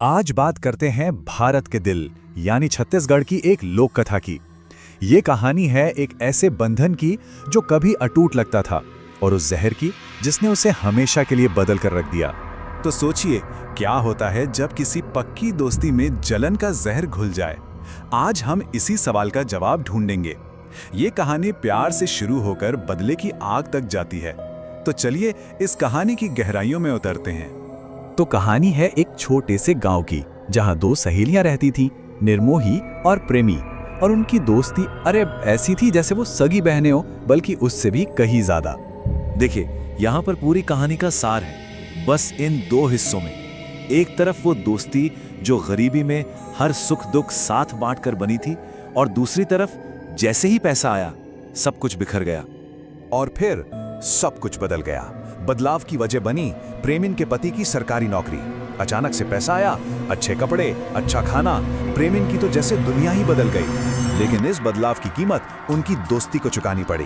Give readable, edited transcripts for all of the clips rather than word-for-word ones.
आज बात करते हैं भारत के दिल यानी छत्तीसगढ़ की एक लोक कथा की। ये कहानी है एक ऐसे बंधन की जो कभी अटूट लगता था और उस जहर की जिसने उसे हमेशा के लिए बदल कर रख दिया। तो सोचिए क्या होता है जब किसी पक्की दोस्ती में जलन का जहर घुल जाए। आज हम इसी सवाल का जवाब ढूंढेंगे। ये कहानी प्यार से शुरू होकर बदले की आग तक जाती है। तो चलिए इस कहानी की गहराइयों में उतरते हैं। तो कहानी है एक छोटे से गांव की, जहां दो सहेलियां रहती थीं, निर्मोही और प्रेमी। और उनकी दोस्ती ऐसी थी जैसे वो सगी बहनें हो, बल्कि उससे भी कहीं ज्यादा। देखिए, यहाँ पर पूरी कहानी का सार है बस इन दो हिस्सों में। एक तरफ वो दोस्ती जो गरीबी में हर सुख दुख साथ बांटकर बनी थी, और दूसरी तरफ जैसे ही पैसा आया सब कुछ बिखर गया। और फिर सब कुछ बदल गया। बदलाव की वजह बनी प्रेमिन के पति की सरकारी नौकरी। अचानक से पैसा आया, अच्छे कपड़े, अच्छा खाना। प्रेमिन की तो जैसे दुनिया ही बदल गई। लेकिन इस बदलाव की कीमत उनकी दोस्ती को चुकानी पड़ी।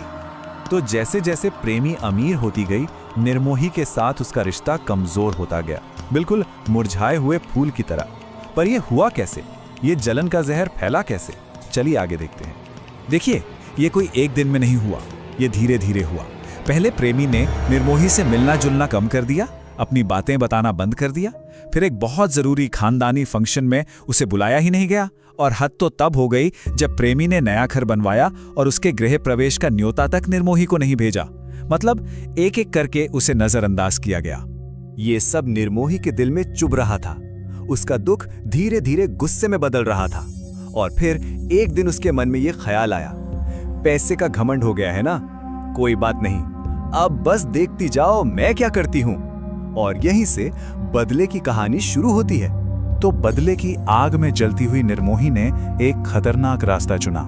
तो जैसे जैसे प्रेमी अमीर होती गई, निर्मोही के साथ उसका रिश्ता कमजोर होता गया, बिल्कुल मुरझाए हुए फूल की तरह। पर यह हुआ कैसे? ये जलन का जहर फैला कैसे? चलिए आगे देखते हैं। देखिए, ये कोई एक दिन में नहीं हुआ, ये धीरे धीरे हुआ। पहले प्रेमी ने निर्मोही से मिलना जुलना कम कर दिया, अपनी बातें बताना बंद कर दिया। फिर एक बहुत जरूरी खानदानी फंक्शन में उसे बुलाया ही नहीं गया। और हद तो तब हो गई जब प्रेमी ने नया घर बनवाया और उसके गृह प्रवेश का न्योता तक निर्मोही को नहीं भेजा। मतलब एक एक करके उसे नजरअंदाज किया गया। ये सब निर्मोही के दिल में चुभ रहा था। उसका दुख धीरे धीरे गुस्से में बदल रहा था। और फिर एक दिन उसके मन में ये ख्याल आया, पैसे का घमंड हो गया है ना, कोई बात नहीं, अब बस देखती जाओ मैं क्या करती हूं। और यहीं से बदले की कहानी शुरू होती है। तो बदले की आग में जलती हुई निर्मोही ने एक खतरनाक रास्ता चुना।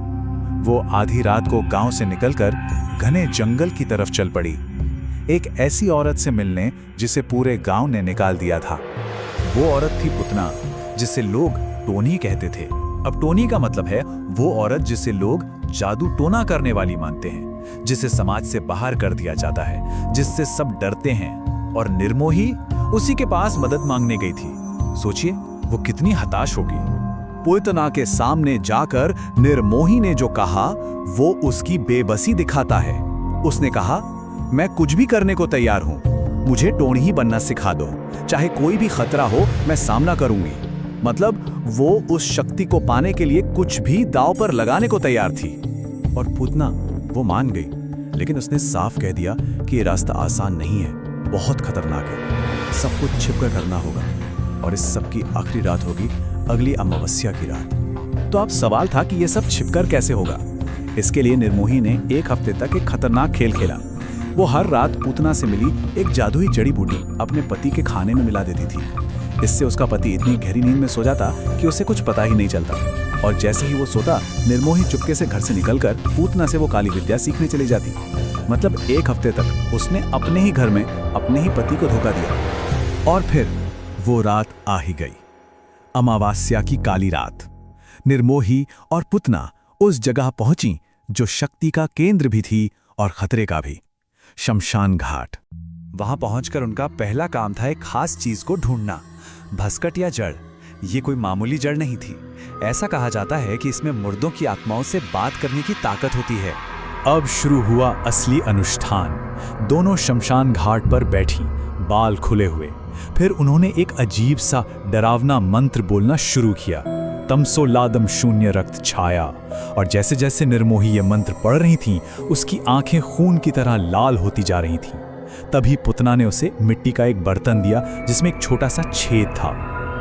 वो आधी रात को गांव से निकलकर घने जंगल की तरफ चल पड़ी, एक ऐसी औरत से मिलने जिसे पूरे गांव ने निकाल दिया था। वो औरत थी पुतना, जिसे लोग टोनी कहते थे। अब टोनी का मतलब है वो औरत जिसे लोग जादू टोना करने वाली मानते हैं, जिसे समाज से बाहर कर दिया जाता है, जिससे सब डरते हैं। और निर्मोही उसी के पास मदद मांगने गई थी। सोचिए वो कितनी हताश होगी। पुतना के सामने जाकर निर्मोही ने जो कहा वो उसकी बेबसी दिखाता है। उसने कहा, मैं कुछ भी करने को तैयार हूं, मुझे टोनी ही बनना सिखा दो, चाहे कोई भी खतरा हो मैं सामना करूंगी। मतलब वो उस शक्ति को पाने के लिए कुछ भी दांव पर लगाने को तैयार थी। और पुतना वो मान गई, लेकिन उसने साफ कह दिया कि ये रास्ता आसान नहीं है, बहुत खतरनाक है, सब कुछ छिपकर करना होगा। और इस सब की आखिरी रात होगी अगली अमावस्या की रात। तो अब सवाल था कि यह सब छिपकर कैसे होगा। इसके लिए निर्मोही ने एक हफ्ते तक एक खतरनाक खेल खेला। वो हर रात पुतना से मिली एक जादुई जड़ी बूटी अपने पति के खाने में मिला देती थी। इससे उसका पति इतनी गहरी नींद में सो जाता कि उसे कुछ पता ही नहीं चलता। और जैसे ही वो सोता, निर्मोही चुपके से घर से निकलकर पुतना से वो काली विद्या सीखने चली जाती। मतलब एक हफ्ते तक उसने अपने ही घर में अपने ही पति को धोखा दिया। और फिर वो रात आ ही गई, अमावस्या की काली रात। निर्मोही और पुतना उस जगह पहुंची जो शक्ति का केंद्र भी थी और खतरे का भी, शमशान घाट। वहां पहुंचकर उनका पहला काम था एक खास चीज को ढूंढना, भस्कट या जड़। ये कोई मामूली जड़ नहीं थी। ऐसा कहा जाता है कि इसमें मुर्दों की आत्माओं से बात करने की ताकत होती है। अब शुरू हुआ असली अनुष्ठान। दोनों शमशान घाट पर बैठी, बाल खुले हुए। फिर उन्होंने एक अजीब सा डरावना मंत्र बोलना शुरू किया, तमसो लादम शून्य रक्त छाया। और जैसे जैसे निर्मोही ये मंत्र पढ़ रही थीं, उसकी आंखें खून की तरह लाल होती जा रही थीं। तभी पुतना ने उसे मिट्टी का एक बर्तन दिया जिसमें एक छोटा सा छेद था।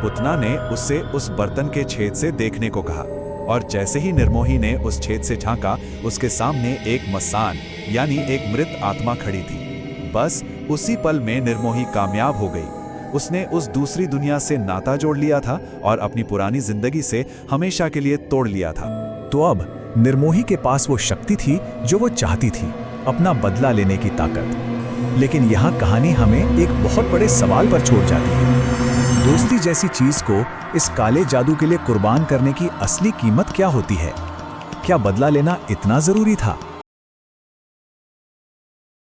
पुतना ने उससे उस बर्तन के छेद से देखने को कहा। और जैसे ही निर्मोही ने उस छेद से झांका, उसके सामने एक मसान यानी एक मृत आत्मा खड़ी थी। बस उसी पल में निर्मोही कामयाब हो गई। उसने उस दूसरी दुनिया से नाता जोड़ लिया था और अपनी पुरानी जिंदगी से हमेशा के लिए तोड़ लिया था। तो अब निर्मोही के पास वो शक्ति थी जो वो चाहती थी, अपना बदला लेने की ताकत। लेकिन यहाँ कहानी हमें एक बहुत बड़े सवाल पर छोड़ जाती है। दोस्ती जैसी चीज को इस काले जादू के लिए कुर्बान करने की असली कीमत क्या होती है? क्या बदला लेना इतना जरूरी था?